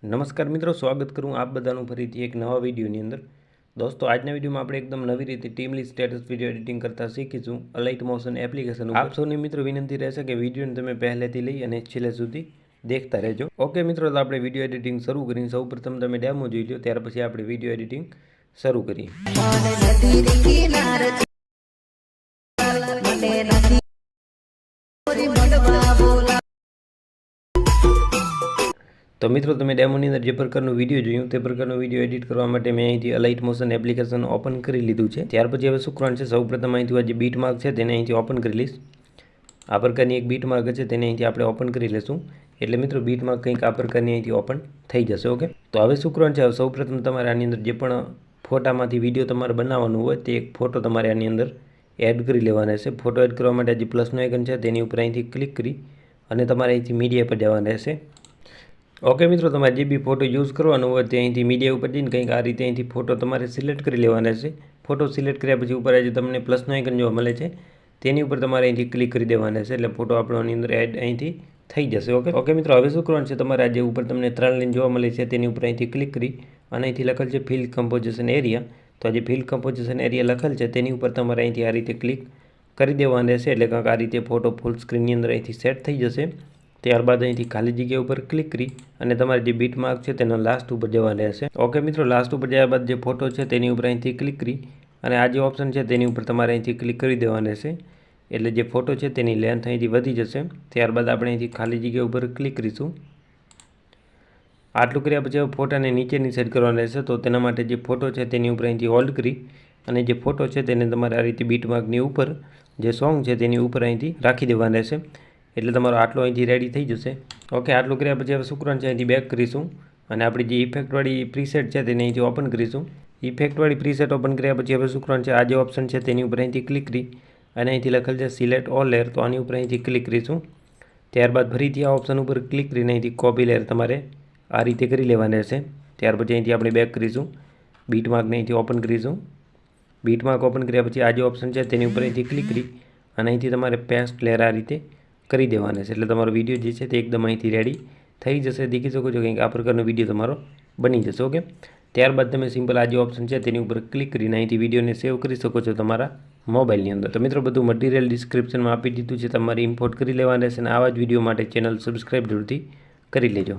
નમસ્કાર મિત્રો, સ્વાગત કરું આપ બધાનું ફરીથી એક નવા વિડીયોની અંદર। દોસ્તો, આજના વિડીયોમાં આપણે એકદમ નવી રીતે team list status video editing કરતા શીખીશું અલાઇટ મોશન એપ્લિકેશન ઉપર। આપ સૌની મિત્રો વિનંતી રહેશે કે વિડીયોને તમે પહેલેથી લઈ અને છેલ્લે સુધી દેખતા રહેજો। ઓકે મિત્રો, તો આપણે વિડીયો એડિટિંગ શરૂ કરીએ। સૌપ્રથમ તમે ડેમો જોઈ લો, ત્યાર પછી આપણે વિડીયો એડિટિંગ શરૂ કરીએ। તો મિત્રો, તમે ડેમોની અંદર જે પ્રકારનો વિડીયો જોયું તે પ્રકારનો વિડીયો એડિટ કરવા માટે મેં અહીંથી અલાઇટ મોશન એપ્લિકેશન ઓપન કરી લીધું છે। ત્યાર પછી હવે શું કરવાનું છે, સૌપ્રથમ અહીંથી આ જે બીટ માર્ક છે તેને અહીંથી ઓપન કરી લઈશ। આ પ્રકારની એક બીટ માર્ક છે તેને અહીંથી આપણે ઓપન કરી લઈશું। એટલે મિત્રો બીટ માર્ક કંઈક આ પ્રકારની અહીંથી ઓપન થઈ જશે। ઓકે, તો હવે શું કરવાનું છે, સૌપ્રથમ તમારે આની અંદર જે પણ ફોટામાંથી વિડીયો તમારે બનાવવાનું હોય તે એક ફોટો તમારે આની અંદર એડ કરી લેવાના છે। ફોટો એડ કરવા માટે જે પ્લસનો આઇકન છે તેની ઉપર અહીંથી ક્લિક કરી અને તમારે અહીંથી મીડિયા પર જવાના રહેશે। ઓકે મિત્રો, તમારે જે બી ફોટો યુઝ કરવાનો હોય તે અહીંથી મીડિયા ઉપર જઈને કંઈક આ રીતે અહીંથી ફોટો તમારે સિલેક્ટ કરી લેવાના છે। ફોટો સિલેક્ટ કર્યા પછી ઉપર આજે તમને પ્લસનો આઇકન જોવા મળે છે તેની ઉપર તમારે અહીંથી ક્લિક કરી દેવાના છે, એટલે ફોટો આપણોની અંદર એડ અહીંથી થઈ જશે। ઓકે મિત્રો, હવે શું કરવાનું છે, તમારે આજે ઉપર તમને 3 લાઈન જોવા મળે છે તેની ઉપર અહીંથી ક્લિક કરી અને અહીંથી લખેલ છે ફિલ કમ્પોઝિશન એરિયા। તો આજે ફિલ કમ્પોઝિશન એરિયા લખેલ છે તેની ઉપર તમારે અહીંથી આ રીતે ક્લિક કરી દેવાના રહેશે, એટલે કંઈક આ રીતે ફોટો ફૂલ સ્ક્રીનની અંદર અહીંથી સેટ થઈ જશે। ત્યારબાદ અહીંથી ખાલી જગ્યા ઉપર ક્લિક કરી અને તમારે જે બીટ માર્ક છે તેનો લાસ્ટ ઉપર જવાનું રહેશે। ઓકે મિત્રો, લાસ્ટ ઉપર જયા બાદ જે ફોટો છે તેની ઉપર અહીંથી ક્લિક કરી અને આ જે ઓપ્શન છે તેની ઉપર તમારે અહીંથી ક્લિક કરી દેવાનું રહેશે, એટલે જે ફોટો છે તેની લેન્થ અહીંથી વધી જશે। ત્યારબાદ આપણે અહીંથી ખાલી જગ્યા ઉપર ક્લિક કરીશું। આટલું કર્યા પછી ફોટાને નીચેની સાઈડ કરવાનો રહેશે, તો તેના માટે જે ફોટો છે તેની ઉપર અહીંથી હોલ્ડ કરી અને જે ફોટો છે તેને તમારે આ રીતે બીટ માર્કની ઉપર જે સોંગ છે તેની ઉપર અહીંથી રાખી દેવાનું રહેશે, એટલે તમારો આટલો અહીંથી રેડી થઈ જશે। ઓકે, આટલું કર્યા પછી હવે શું કરવાનું છે, અહીંથી બેક કરીશું અને આપણી જે ઇફેક્ટવાળી પ્રીસેટ છે તેને અહીંથી ઓપન કરીશું। ઇફેક્ટવાળી પ્રીસેટ ઓપન કર્યા પછી હવે શું કરવાનું છે, આ જે ઓપ્શન છે તેની ઉપર અહીંથી ક્લિક કરી અને અહીંથી લખેલ છે સિલેક્ટ ઓલ લેયર, તો આની ઉપર અહીંથી ક્લિક કરીશું। ત્યારબાદ ફરીથી આ ઓપ્શન ઉપર ક્લિક કરીને અહીંથી કોપી લેયર તમારે આ રીતે કરી લેવાના રહેશે। ત્યાર પછી અહીંથી આપણે બેક કરીશું, બીટ માર્કને અહીંથી ઓપન કરીશું। બીટ માર્ક ઓપન કર્યા પછી આ જે ઓપ્શન છે તેની ઉપર અહીંથી ક્લિક કરી અને અહીંથી તમારે પેસ્ટ લેયર આ રીતે કરી દેવાના છે, એટલે તમારો વિડીયો જે છે તે એકદમ અહીંથી રેડી થઈ જશે। દેખી શકો છો કંઈક આ પ્રકારનો વિડીયો તમારો બની જશે। ઓકે, ત્યારબાદ તમે સિમ્પલ આ જે ઓપ્શન છે તેની ઉપર ક્લિક કરીને અહીંથી વિડીયોને સેવ કરી શકો છો તમારા મોબાઈલની અંદર। તો મિત્રો, બધું મટીરિયલ ડિસ્ક્રિપ્શનમાં આપી દીધું છે, તમારે ઇમ્પોર્ટ કરી લેવાના રહેશે અને આવા જ વિડીયો માટે ચેનલ સબસ્ક્રાઈબ જરૂરથી કરી લેજો।